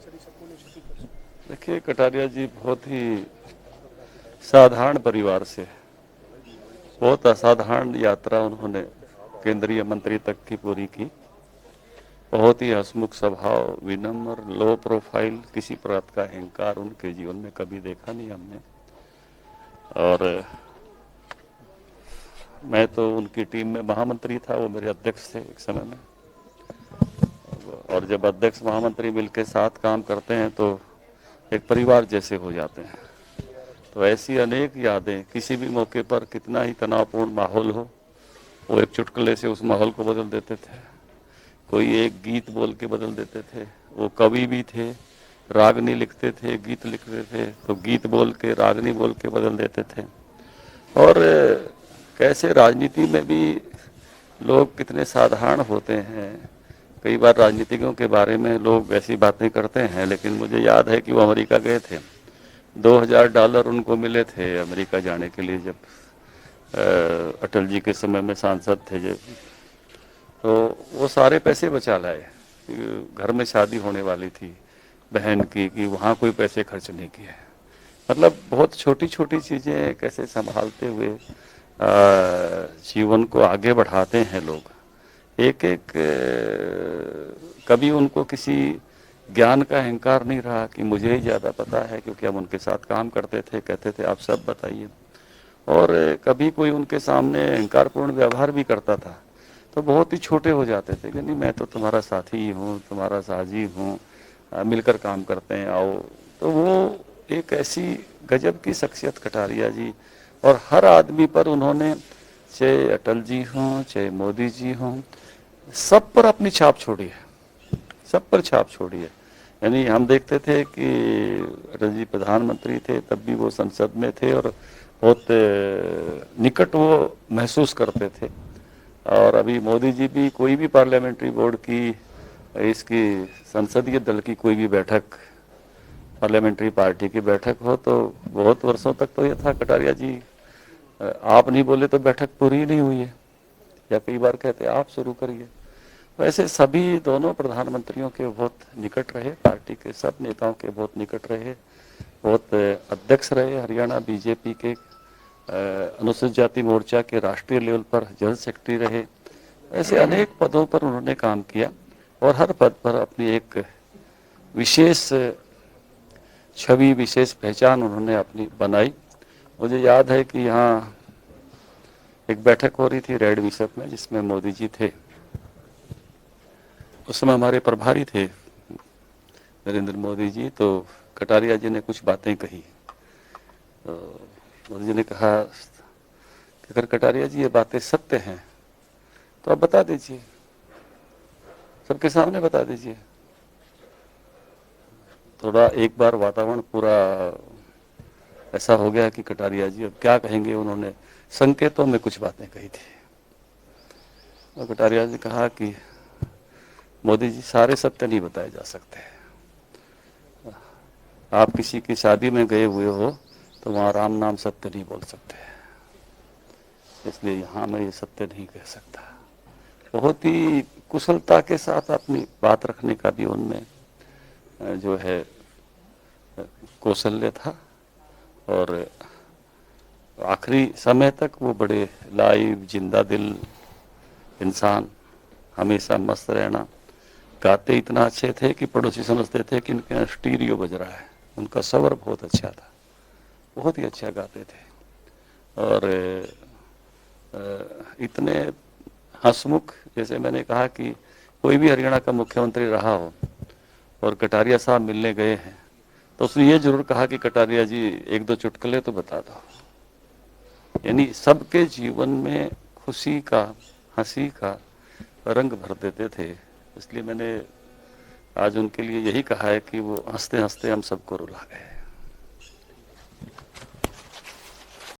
देखिए, कटारिया जी बहुत ही साधारण परिवार से, बहुत असाधारण यात्रा उन्होंने केंद्रीय मंत्री तक की पूरी की। बहुत ही हंसमुख स्वभाव, विनम्र, लो प्रोफाइल, किसी प्रकार का अहंकार उनके जीवन में कभी देखा नहीं हमने। और मैं तो उनकी टीम में महामंत्री था, वो मेरे अध्यक्ष थे एक समय में। और जब अध्यक्ष महामंत्री मिलकर साथ काम करते हैं तो एक परिवार जैसे हो जाते हैं। तो ऐसी अनेक यादें, किसी भी मौके पर कितना ही तनावपूर्ण माहौल हो, वो एक चुटकुले से उस माहौल को बदल देते थे। कोई एक गीत बोल के बदल देते थे। वो कवि भी थे, रागनी लिखते थे, गीत लिखते थे, तो गीत बोल के, रागनी बोल के बदल देते थे। और कैसे राजनीति में भी लोग कितने साधारण होते हैं। कई बार राजनीतिज्ञों के बारे में लोग ऐसी बातें करते हैं, लेकिन मुझे याद है कि वो अमेरिका गए थे। $2000 उनको मिले थे अमेरिका जाने के लिए, जब अटल जी के समय में सांसद थे जब। तो वो सारे पैसे बचा लाए। घर में शादी होने वाली थी बहन की, कि वहाँ कोई पैसे खर्च नहीं किए। मतलब बहुत छोटी छोटी चीज़ें कैसे संभालते हुए जीवन को आगे बढ़ाते हैं लोग। एक एक कभी उनको किसी ज्ञान का अहंकार नहीं रहा कि मुझे ही ज़्यादा पता है, क्योंकि हम उनके साथ काम करते थे, कहते थे आप सब बताइए। और कभी कोई उनके सामने अहंकारपूर्ण व्यवहार भी करता था तो बहुत ही छोटे हो जाते थे कि नहीं, मैं तो तुम्हारा साथी ही हूँ, तुम्हारा साझी हूँ, मिलकर काम करते हैं, आओ। तो वो एक ऐसी गजब की शख्सियत कटारिया जी। और हर आदमी पर उन्होंने, चाहे अटल जी हों, चाहे मोदी जी हों, सब पर अपनी छाप छोड़ी है, सब पर छाप छोड़ी है। यानी हम देखते थे कि अटल जी प्रधानमंत्री थे, तब भी वो संसद में थे और बहुत निकट वो महसूस करते थे। और अभी मोदी जी भी, कोई भी पार्लियामेंट्री बोर्ड की, इसकी संसदीय दल की कोई भी बैठक, पार्लियामेंट्री पार्टी की बैठक हो, तो बहुत वर्षों तक तो ये था कटारिया जी आप नहीं बोले तो बैठक पूरी ही नहीं हुई है, या कई बार कहते आप शुरू करिए। वैसे सभी दोनों प्रधानमंत्रियों के बहुत निकट रहे, पार्टी के सब नेताओं के बहुत निकट रहे, बहुत अध्यक्ष रहे। हरियाणा बीजेपी के अनुसूचित जाति मोर्चा के राष्ट्रीय लेवल पर जनरल सेक्रेटरी रहे। ऐसे अनेक पदों पर उन्होंने काम किया और हर पद पर अपनी एक विशेष छवि, विशेष पहचान उन्होंने अपनी बनाई। मुझे याद है कि यहाँ एक बैठक हो रही थी रेड बिशप में, जिसमें मोदी जी थे। उस समय हमारे प्रभारी थे नरेंद्र मोदी जी। तो कटारिया जी ने कुछ बातें कही, तो मोदी जी ने कहा कि अगर कटारिया जी ये बातें सत्य हैं तो आप बता दीजिए, सबके सामने बता दीजिए। थोड़ा एक बार वातावरण पूरा ऐसा हो गया कि कटारिया जी अब क्या कहेंगे। उन्होंने संकेतों में कुछ बातें कही थी। और कटारिया जी कहा कि मोदी जी, सारे सत्य नहीं बताए जा सकते। आप किसी की शादी में गए हुए हो तो वहाँ राम नाम सत्य नहीं बोल सकते, इसलिए यहाँ मैं ये सत्य नहीं कह सकता। बहुत ही कुशलता के साथ अपनी बात रखने का भी उनमें जो है कौशल्य था। और आखिरी समय तक वो बड़े लाइव, जिंदा दिल इंसान, हमेशा मस्त रहना। गाते इतना अच्छे थे कि पड़ोसी समझते थे कि इनके यहाँ स्टीरियो बज रहा है। उनका स्वर बहुत अच्छा था, बहुत ही अच्छा गाते थे। और इतने हंसमुख, जैसे मैंने कहा कि कोई भी हरियाणा का मुख्यमंत्री रहा हो और कटारिया साहब मिलने गए हैं तो उसने ये जरूर कहा कि कटारिया जी एक दो चुटकुले तो बता दो। यानी सबके जीवन में खुशी का, हंसी का रंग भर देते थे। इसलिए मैंने आज उनके लिए यही कहा है कि वो हंसते हंसते हम सबको रुला गए।